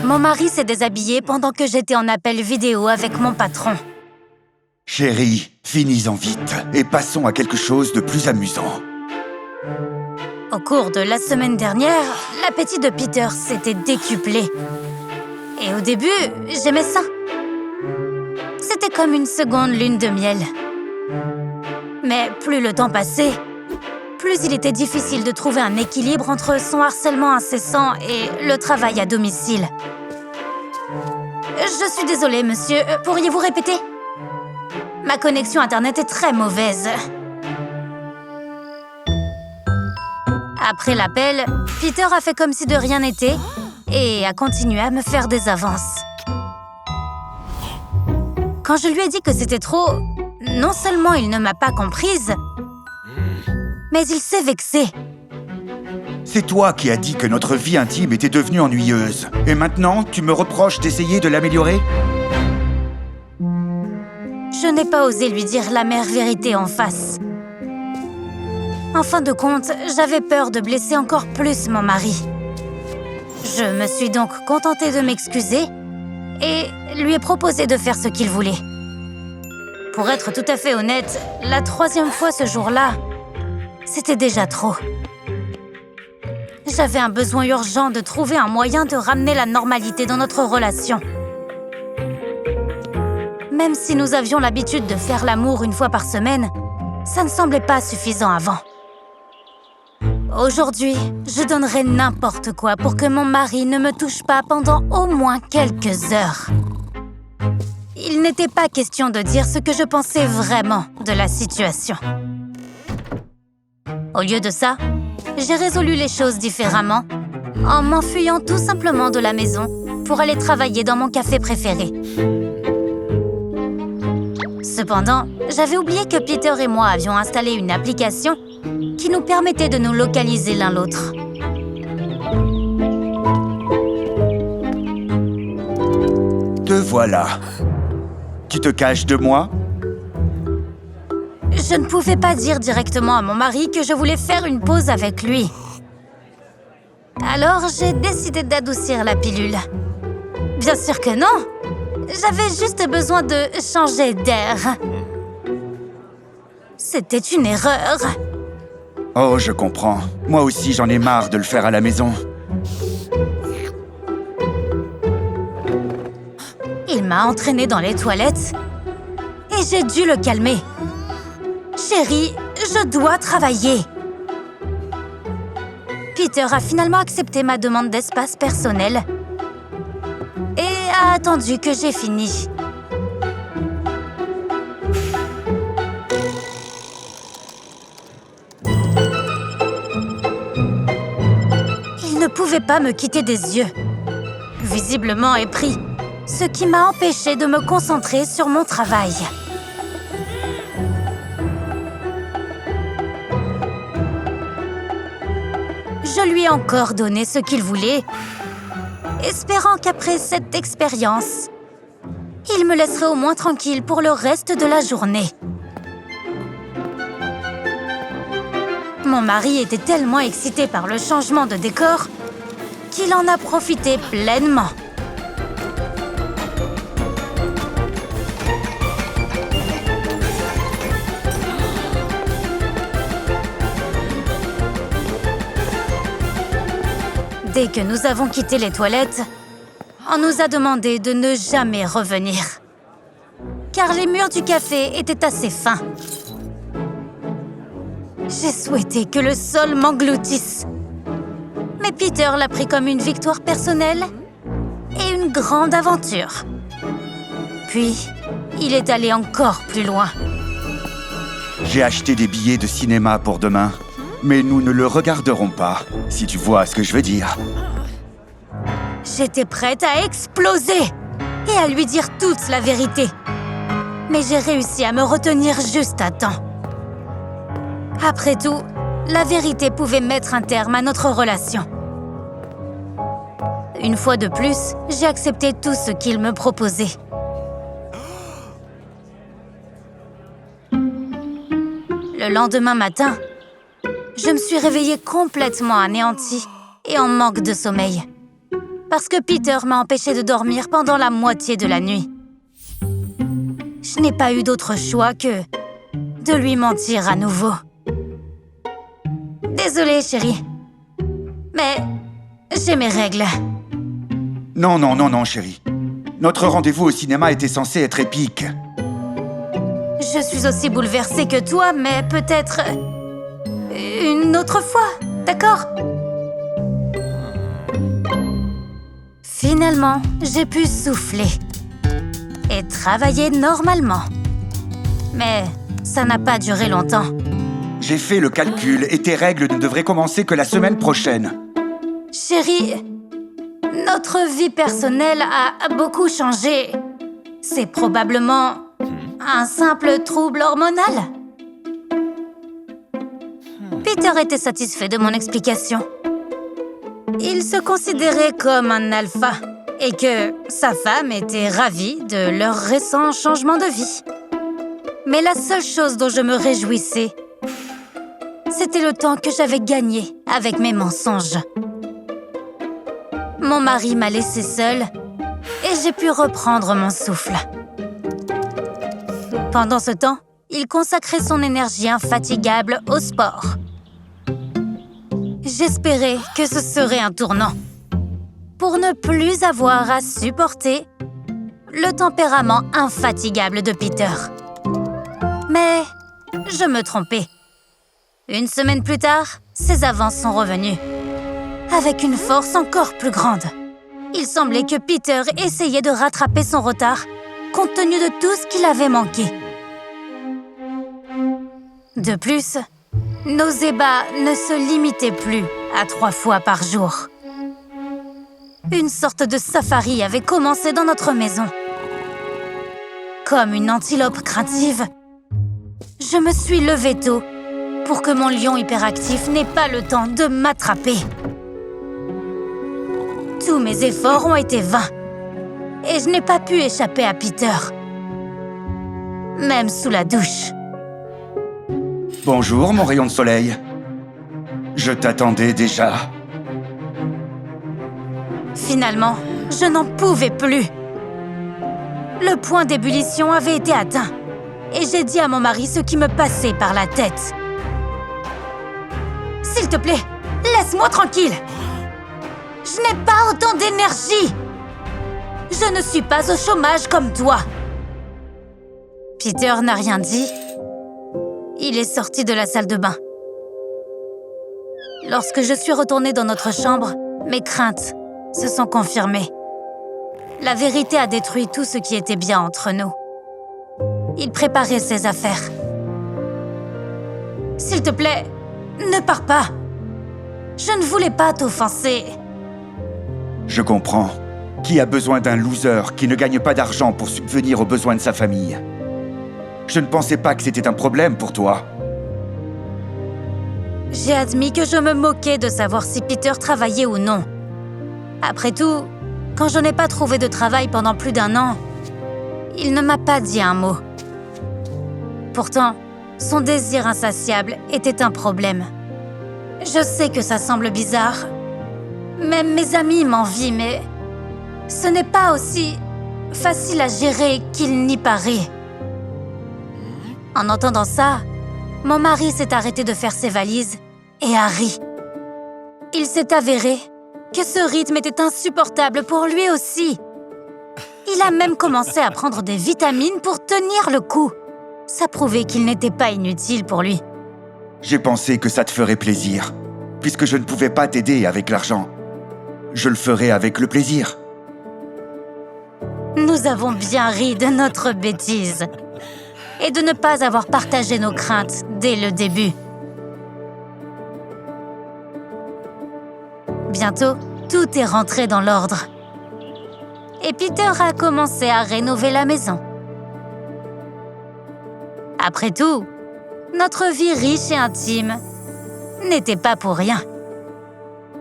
Mon mari s'est déshabillé pendant que j'étais en appel vidéo avec mon patron. Chérie, finis-en vite et passons à quelque chose de plus amusant. Au cours de la semaine dernière, l'appétit de Peter s'était décuplé. Et au début, j'aimais ça. C'était comme une seconde lune de miel. Mais plus le temps passait, plus il était difficile de trouver un équilibre entre son harcèlement incessant et le travail à domicile. Je suis désolée, monsieur. Pourriez-vous répéter? Ma connexion Internet est très mauvaise. Après l'appel, Peter a fait comme si de rien n'était et a continué à me faire des avances. Quand je lui ai dit que c'était trop, non seulement il ne m'a pas comprise, mais il s'est vexé. C'est toi qui as dit que notre vie intime était devenue ennuyeuse. Et maintenant, tu me reproches d'essayer de l'améliorer? Je n'ai pas osé lui dire l'amère vérité en face. En fin de compte, j'avais peur de blesser encore plus mon mari. Je me suis donc contentée de m'excuser et lui ai proposé de faire ce qu'il voulait. Pour être tout à fait honnête, la 3e fois ce jour-là, c'était déjà trop. J'avais un besoin urgent de trouver un moyen de ramener la normalité dans notre relation. Même si nous avions l'habitude de faire l'amour une fois par semaine, ça ne semblait pas suffisant avant. Aujourd'hui, je donnerais n'importe quoi pour que mon mari ne me touche pas pendant au moins quelques heures. Il n'était pas question de dire ce que je pensais vraiment de la situation. Au lieu de ça, j'ai résolu les choses différemment, en m'enfuyant tout simplement de la maison pour aller travailler dans mon café préféré. Cependant, j'avais oublié que Peter et moi avions installé une application qui nous permettait de nous localiser l'un l'autre. Te voilà. Tu te caches de moi? Je ne pouvais pas dire directement à mon mari que je voulais faire une pause avec lui. Alors, j'ai décidé d'adoucir la pilule. Bien sûr que non! J'avais juste besoin de changer d'air. C'était une erreur. Oh, je comprends. Moi aussi, j'en ai marre de le faire à la maison. Il m'a entraînée dans les toilettes et j'ai dû le calmer. Chérie, je dois travailler. Peter a finalement accepté ma demande d'espace personnel et a attendu que j'ai fini. Il ne pouvait pas me quitter des yeux, visiblement épris, ce qui m'a empêché de me concentrer sur mon travail. Je lui ai encore donné ce qu'il voulait, espérant qu'après cette expérience, il me laisserait au moins tranquille pour le reste de la journée. Mon mari était tellement excité par le changement de décor qu'il en a profité pleinement. Dès que nous avons quitté les toilettes, on nous a demandé de ne jamais revenir. Car les murs du café étaient assez fins. J'ai souhaité que le sol m'engloutisse. Mais Peter l'a pris comme une victoire personnelle et une grande aventure. Puis, il est allé encore plus loin. J'ai acheté des billets de cinéma pour demain, mais nous ne le regarderons pas, si tu vois ce que je veux dire. J'étais prête à exploser et à lui dire toute la vérité. Mais j'ai réussi à me retenir juste à temps. Après tout, la vérité pouvait mettre un terme à notre relation. Une fois de plus, j'ai accepté tout ce qu'il me proposait. Le lendemain matin, je me suis réveillée complètement anéantie et en manque de sommeil. Parce que Peter m'a empêchée de dormir pendant la moitié de la nuit. Je n'ai pas eu d'autre choix que de lui mentir à nouveau. Désolée, chérie. Mais j'ai mes règles. Non, chérie. Notre rendez-vous au cinéma était censé être épique. Je suis aussi bouleversée que toi, mais peut-être une autre fois, d'accord? Finalement, j'ai pu souffler et travailler normalement. Mais ça n'a pas duré longtemps. J'ai fait le calcul et tes règles ne devraient commencer que la semaine prochaine. Chérie, notre vie personnelle a beaucoup changé. C'est probablement un simple trouble hormonal. Peter était satisfait de mon explication. Il se considérait comme un alpha et que sa femme était ravie de leur récent changement de vie. Mais la seule chose dont je me réjouissais, c'était le temps que j'avais gagné avec mes mensonges. Mon mari m'a laissée seule et j'ai pu reprendre mon souffle. Pendant ce temps, il consacrait son énergie infatigable au sport. J'espérais que ce serait un tournant, pour ne plus avoir à supporter le tempérament infatigable de Peter. Mais je me trompais. Une semaine plus tard, ses avances sont revenues, avec une force encore plus grande. Il semblait que Peter essayait de rattraper son retard, compte tenu de tout ce qu'il avait manqué. De plus, nos ébats ne se limitaient plus à 3 fois par jour. Une sorte de safari avait commencé dans notre maison. Comme une antilope craintive, je me suis levée tôt pour que mon lion hyperactif n'ait pas le temps de m'attraper. Tous mes efforts ont été vains et je n'ai pas pu échapper à Peter, même sous la douche. Bonjour, mon rayon de soleil. Je t'attendais déjà. Finalement, je n'en pouvais plus. Le point d'ébullition avait été atteint et j'ai dit à mon mari ce qui me passait par la tête. « S'il te plaît, laisse-moi tranquille. Je n'ai pas autant d'énergie. Je ne suis pas au chômage comme toi. » Peter n'a rien dit. Il est sorti de la salle de bain. Lorsque je suis retournée dans notre chambre, mes craintes se sont confirmées. La vérité a détruit tout ce qui était bien entre nous. Il préparait ses affaires. « S'il te plaît, ne pars pas. Je ne voulais pas t'offenser. » Je comprends. Qui a besoin d'un loser qui ne gagne pas d'argent pour subvenir aux besoins de sa famille? Je ne pensais pas que c'était un problème pour toi. J'ai admis que je me moquais de savoir si Peter travaillait ou non. Après tout, quand je n'ai pas trouvé de travail pendant plus d'1 an, il ne m'a pas dit un mot. Pourtant, son désir insatiable était un problème. Je sais que ça semble bizarre, Même mes amis m'envient, mais ce n'est pas aussi facile à gérer qu'il n'y paraît. En entendant ça, mon mari s'est arrêté de faire ses valises et a ri. Il s'est avéré que ce rythme était insupportable pour lui aussi. Il a même commencé à prendre des vitamines pour tenir le coup. Ça prouvait qu'il n'était pas inutile pour lui. J'ai pensé que ça te ferait plaisir, puisque je ne pouvais pas t'aider avec l'argent. Je le ferai avec le plaisir. Nous avons bien ri de notre bêtise et de ne pas avoir partagé nos craintes dès le début. Bientôt, tout est rentré dans l'ordre. Et Peter a commencé à rénover la maison. Après tout, notre vie riche et intime n'était pas pour rien.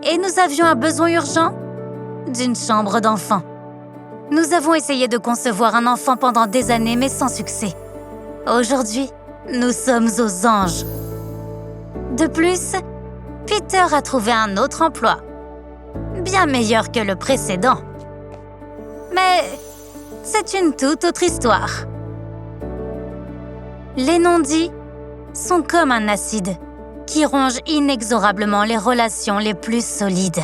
Et nous avions un besoin urgent d'une chambre d'enfant. Nous avons essayé de concevoir un enfant pendant des années, mais sans succès. Aujourd'hui, nous sommes aux anges. De plus, Peter a trouvé un autre emploi, bien meilleur que le précédent. Mais c'est une toute autre histoire. Les non-dits sont comme un acide qui ronge inexorablement les relations les plus solides.